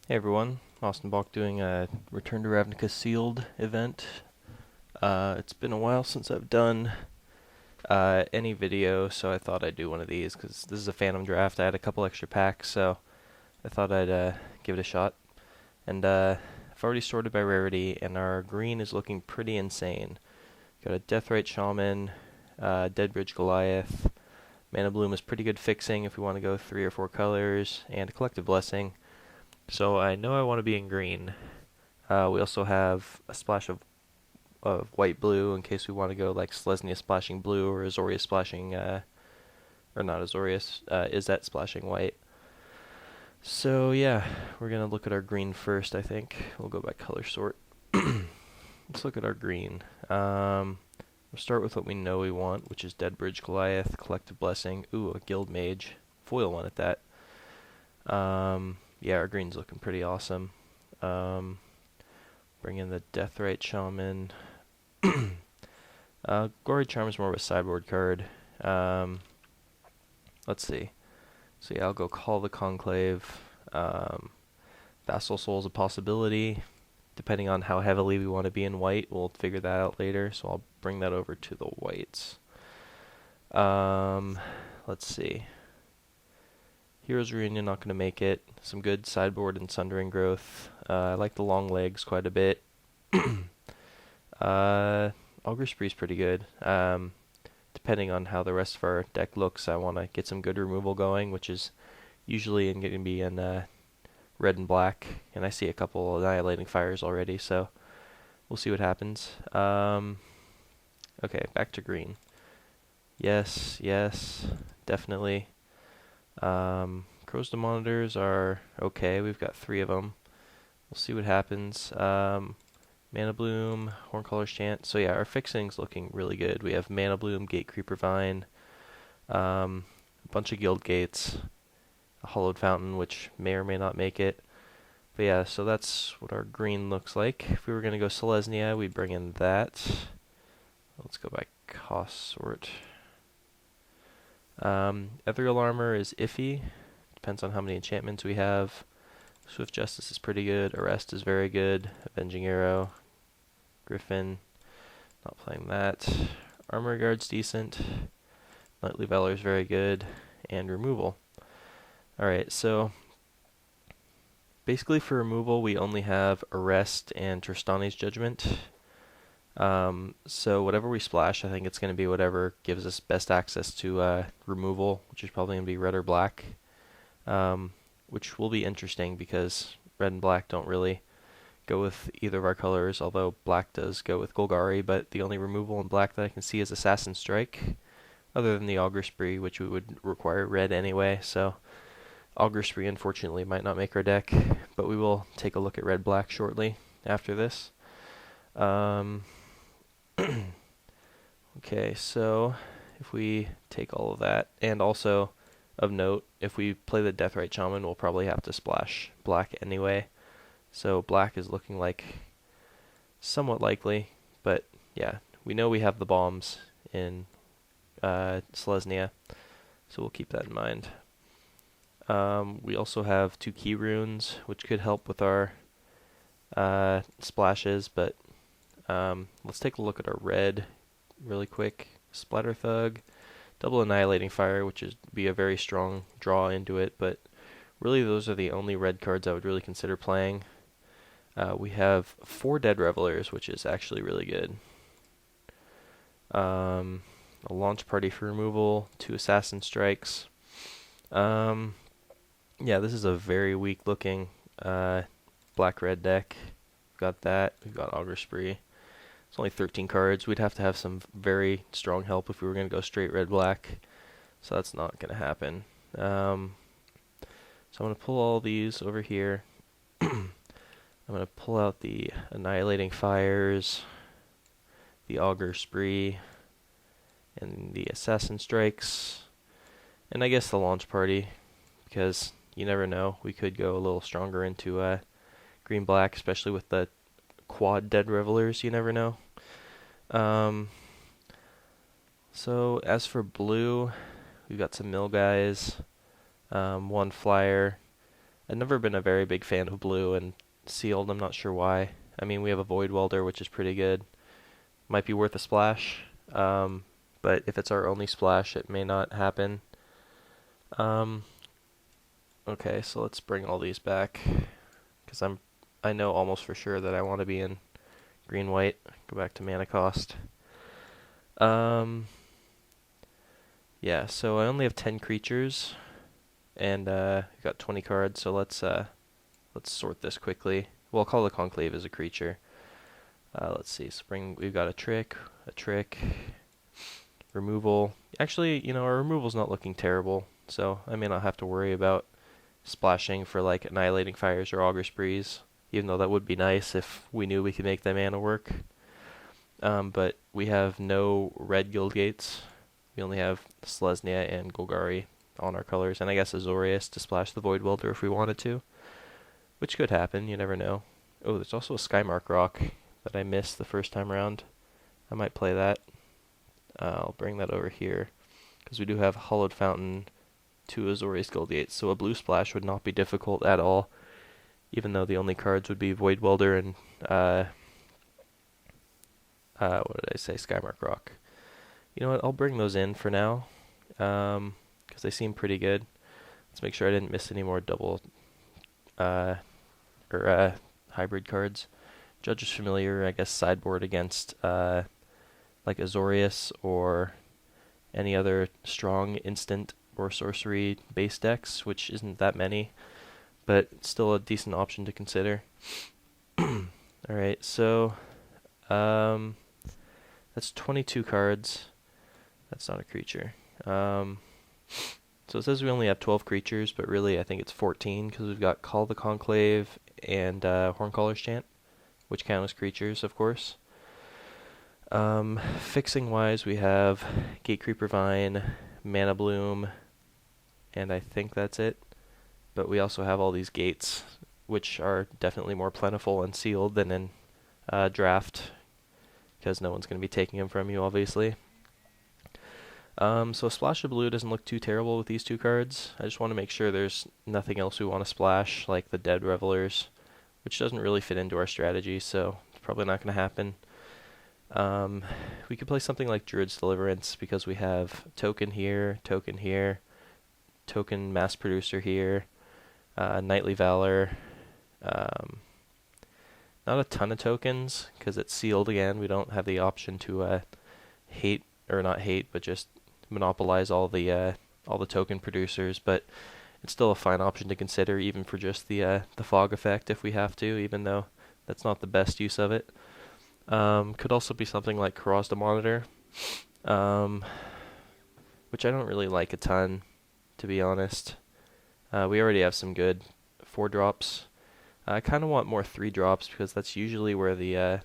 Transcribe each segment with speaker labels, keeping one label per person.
Speaker 1: Hey everyone, Austin Balk doing a Return to Ravnica Sealed event. It's been a while since I've done any video, so I thought I'd do one of these because this is a Phantom draft. I had a couple extra packs, so I thought I'd give it a shot. And I've already sorted by rarity, and our green is looking pretty insane. Got a Deathrite Shaman, Deadbridge Goliath, Mana Bloom is pretty good fixing if we want to go 3 or 4 colors, and Collective Blessing. So I know I want to be in green. We also have a splash of white blue in case we want to go like Selesnya splashing blue or Azorius splashing, or not Azorius, Izzet splashing white. So yeah, we're going to look at our green first, I think. We'll go by color sort. Let's look at our green. We'll start with what we know we want, which is Deadbridge Goliath, Collective Blessing. Ooh, a Guild Mage. Foil one at that. Yeah, our green's looking pretty awesome. Bring in the Deathrite Shaman. Glory Charm is more of a sideboard card. Let's see. So yeah, I'll go Call the Conclave. Vassal Soul is a possibility. Depending on how heavily we want to be in white, we'll figure that out later. So I'll bring that over to the whites. Let's see. Heroes Reunion, not going to make it. Some good sideboard and Sundering Growth. I like the long legs quite a bit. Augur Spree's pretty good. Depending on how the rest of our deck looks, I want to get some good removal going, which is usually going to be in red and black. And I see a couple Annihilating Fires already, so we'll see what happens. Okay, back to green. Yes, definitely. Crow's to Monitors are okay. We've got 3 of them. We'll see what happens. Mana Bloom, Horncaller's Chant. So yeah, our fixing's looking really good. We have Mana Bloom, Gate Creeper Vine, a bunch of Guild Gates, a Hollowed Fountain, which may or may not make it. But yeah, so that's what our green looks like. If we were going to go Selesnya, we'd bring in that. Let's go by cost sort. Ethereal Armor is iffy. Depends on how many enchantments we have. Swift Justice is pretty good. Arrest is very good. Avenging Arrow. Griffin. Not playing that. Armor Guard's decent. Knightly Valor is very good. And Removal. Alright, so basically for removal we only have Arrest and Tristani's Judgment. So whatever we splash, I think it's going to be whatever gives us best access to removal, which is probably going to be red or black, which will be interesting because red and black don't really go with either of our colors, although black does go with Golgari, but the only removal in black that I can see is Assassin Strike, other than the Augur Spree, which we would require red anyway, so Augur Spree unfortunately might not make our deck, but we will take a look at red-black shortly after this. Okay, so if we take all of that, and also of note, if we play the Deathrite Shaman, we'll probably have to splash black anyway. So black is looking like somewhat likely, but yeah, we know we have the bombs in Selesnya, so we'll keep that in mind. We also have 2 key runes, which could help with our splashes, but let's take a look at our red really quick. Splatter Thug, double Annihilating Fire, which is be a very strong draw into it, but really those are the only red cards I would really consider playing. We have 4 Dead Revelers, which is actually really good. A Launch Party for removal, 2 Assassin Strikes. Yeah, this is a very weak looking black-red deck. We've got that. We've got Augur Spree. It's only 13 cards. We'd have to have some very strong help if we were going to go straight red-black. So that's not going to happen. So I'm going to pull all these over here. I'm going to pull out the Annihilating Fires, the Augur Spree, and the Assassin Strikes, and I guess the Launch Party, because you never know. We could go a little stronger into green-black, especially with the quad Dead Revelers, you never know. So as for blue, we've got some mill guys, 1 flyer, I've never been a very big fan of blue and sealed. I'm not sure why. I mean, we have a Void Welder, which is pretty good. Might be worth a splash. But if it's our only splash, it may not happen. Okay, so let's bring all these back, because I know almost for sure that I want to be in green white. Go back to mana cost. Yeah, so I only have 10 creatures, and got 20 cards. So let's sort this quickly. Well, I'll call the Conclave as a creature. Let's see. We've got a trick, removal. Actually, our removal's not looking terrible, so I may not have to worry about splashing for like Annihilating Fires or Augur Sprees, even though that would be nice if we knew we could make the mana work. But we have no red Guild Gates. We only have Selesnya and Golgari on our colors, and I guess Azorius to splash the Void Welder if we wanted to, which could happen, you never know. Oh, there's also a Skymark Rock that I missed the first time around. I might play that. I'll bring that over here, because we do have Hollowed Fountain, 2 Azorius Guild Gates, so a blue splash would not be difficult at all, even though the only cards would be Void Welder and, what did I say, Skymark Rock. You know what, I'll bring those in for now, because they seem pretty good. Let's make sure I didn't miss any more double, hybrid cards. Judge's Familiar, I guess sideboard against, like Azorius or any other strong instant or sorcery base decks, which isn't that many, but still a decent option to consider. Alright, so that's 22 cards. That's not a creature. So it says we only have 12 creatures, but really I think it's 14, because we've got Call the Conclave and Horncaller's Chant, which count as creatures, of course. Fixing wise, we have Gatecreeper Vine, Mana Bloom, and I think that's it. But we also have all these gates, which are definitely more plentiful and sealed than in draft, because no one's going to be taking them from you, obviously. So a splash of blue doesn't look too terrible with these two cards. I just want to make sure there's nothing else we want to splash, like the Dead Revelers, which doesn't really fit into our strategy, so it's probably not going to happen. We could play something like Druid's Deliverance, because we have token here, token Mass Producer here, Knightly Valor. Not a ton of tokens, because it's sealed again. We don't have the option to just monopolize all the token producers, but it's still a fine option to consider, even for just the fog effect if we have to, even though that's not the best use of it. Could also be something like Cross the Monitor, which I don't really like a ton, to be honest. We already have some good 4-drops. I kind of want more 3-drops, because that's usually where the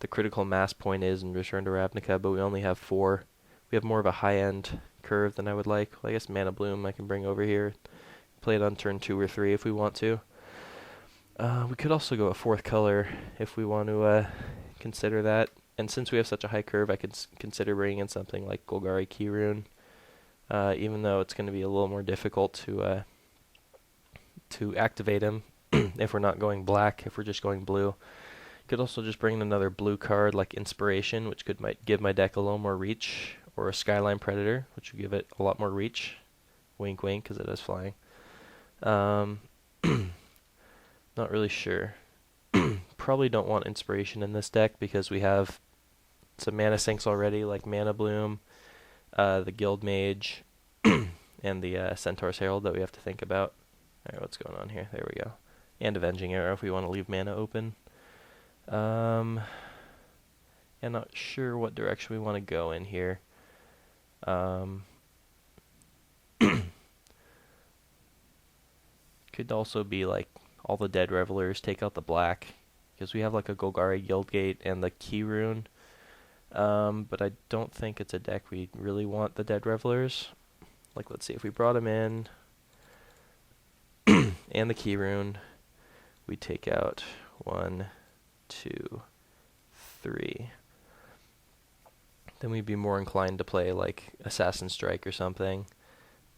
Speaker 1: critical mass point is in Return to Ravnica, but we only have 4. We have more of a high-end curve than I would like. Well, I guess Mana Bloom I can bring over here. Play it on turn 2 or 3 if we want to. We could also go a 4th color if we want to consider that. And since we have such a high curve, I could consider bringing in something like Golgari Keyrune, even though it's going to be a little more difficult to activate him if we're not going black, if we're just going blue. Could also just bring in another blue card like Inspiration, which might give my deck a little more reach, or a Skyline Predator, which would give it a lot more reach. Wink wink, because it is flying. Not really sure. Probably don't want Inspiration in this deck, because we have some mana sinks already, like Mana Bloom, the Guild Mage, and the Centaur's Herald that we have to think about. Alright, what's going on here? There we go. And Avenging Arrow if we want to leave mana open. I'm not sure what direction we want to go in here. Could also be like all the Dead Revelers, take out the black, because we have like a Golgari Guildgate and the Keyrune. But I don't think it's a deck we really want the Dead Revelers. Like, let's see, if we brought him in and the Keyrune, we take out 1, 2, 3. Then we'd be more inclined to play like Assassin Strike or something.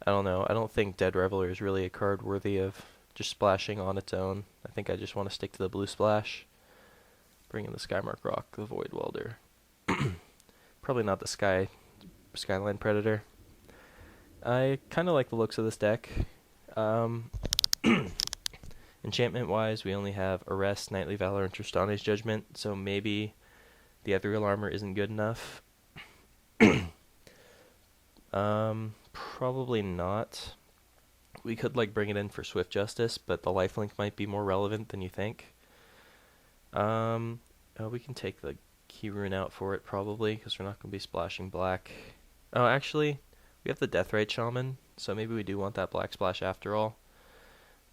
Speaker 1: I don't know. I don't think Dead Reveler is really a card worthy of just splashing on its own. I think I just want to stick to the blue splash. Bring in the Skymark Rock, the Void Welder. Probably not the Skyline Predator. I kind of like the looks of this deck. Enchantment-wise, we only have Arrest, Knightly Valor, and Tristane's Judgment, so maybe the Ethereal Armor isn't good enough. Probably not. We could like bring it in for Swift Justice, but the lifelink might be more relevant than you think. We can take the Key Rune out for it probably, because we're not going to be splashing black. Oh, actually, we have the Deathrite Shaman, so maybe we do want that black splash after all.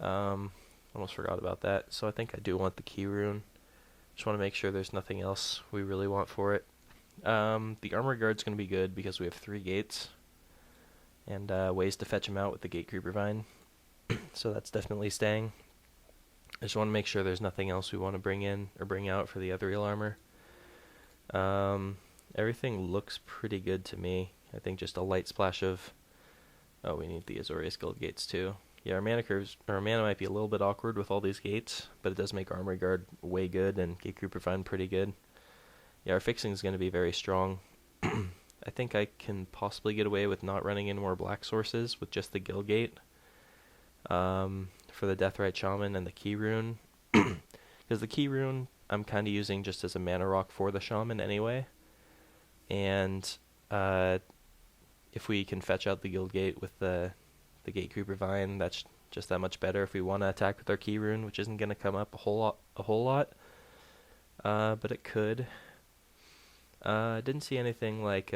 Speaker 1: Almost forgot about that. So I think I do want the Key Rune. Just want to make sure there's nothing else we really want for it. The Armor Guard's going to be good because we have 3 gates and ways to fetch them out with the Gate Creeper Vine. So that's definitely staying. I just want to make sure there's nothing else we want to bring in or bring out for the Ethereal Armor. Everything looks pretty good to me. I think just a light splash of... Oh, we need the Azorius Guild gates too. Yeah, our mana might be a little bit awkward with all these gates, but it does make Armor Guard way good and Gate Creeper Vine pretty good. Yeah, our fixing is going to be very strong. I think I can possibly get away with not running in more black sources with just the Guild Gate. For the Deathrite Shaman and the Key Rune. Because the Key Rune I'm kind of using just as a mana rock for the Shaman anyway. And if we can fetch out the Guild Gate with the Gate Creeper Vine, that's just that much better if we want to attack with our Key Rune, which isn't going to come up a whole lot. But it could. I didn't see anything like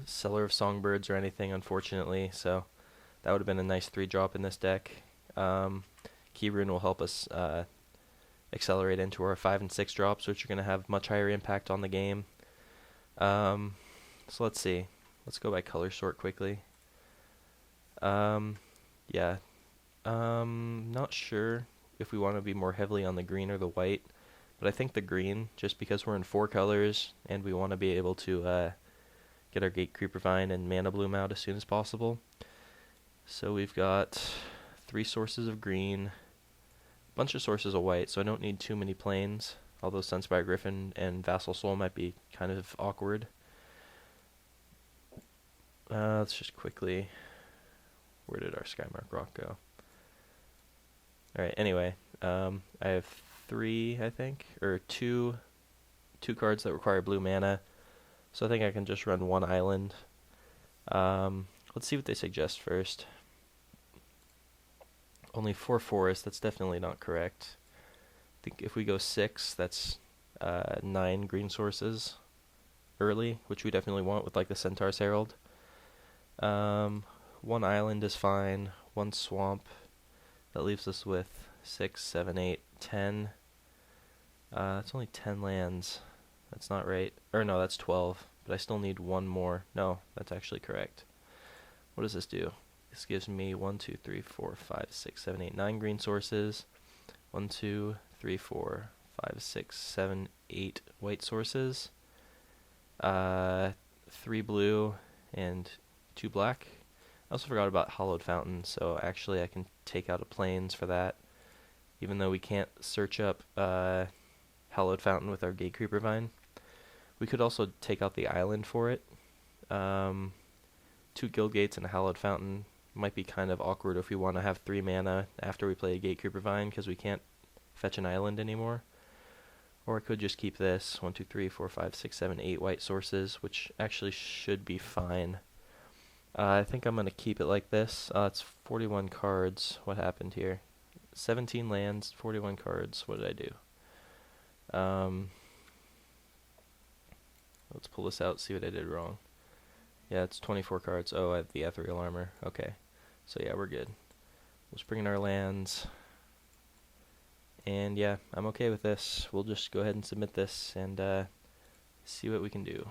Speaker 1: Seller of Songbirds or anything, unfortunately, so that would have been a nice 3-drop in this deck. Key Rune will help us accelerate into our 5 and 6 drops, which are going to have much higher impact on the game. So let's see. Let's go by color sort quickly. Yeah. Not sure if we want to be more heavily on the green or the white, but I think the green, just because we're in 4 colors and we want to be able to get our Gate Creeper Vine and Mana Bloom out as soon as possible. So we've got 3 sources of green, a bunch of sources of white, so I don't need too many planes, although Sunspire Griffin and Vassal Soul might be kind of awkward. Let's just quickly... Where did our Skymark Rock go? Alright, anyway, I have 3, I think, or 2 cards that require blue mana, so I think I can just run 1 island. Let's see what they suggest first. Only 4 forests, that's definitely not correct. I think if we go 6, that's 9 green sources early, which we definitely want with like the Centaur's Herald. 1 island is fine, 1 swamp. That leaves us with 6, 7, 8, 10. That's only 10 lands. That's not right. Or no, that's 12. But I still need 1 more. No, that's actually correct. What does this do? This gives me 1, 2, 3, 4, 5, 6, 7, 8, 9 green sources. 1, 2, 3, 4, 5, 6, 7, 8 white sources. 3 blue and 2 black. I also forgot about Hallowed Fountain, so actually I can take out a plains for that. Even though we can't search up Hallowed Fountain with our Gate Creeper Vine. We could also take out the island for it. 2 Guild Gates and a Hallowed Fountain might be kind of awkward if we want to have 3 mana after we play a Gate Creeper Vine, because we can't fetch an island anymore. Or I could just keep this 1, 2, 3, 4, 5, 6, 7, 8 white sources, which actually should be fine. I think I'm going to keep it like this. It's 41 cards. What happened here? 17 lands, 41 cards. What did I do? Let's pull this out, see what I did wrong. Yeah, it's 24 cards. Oh, I have the Ethereal Armor. Okay. So yeah, we're good. Let's bring in our lands. And yeah, I'm okay with this. We'll just go ahead and submit this and see what we can do.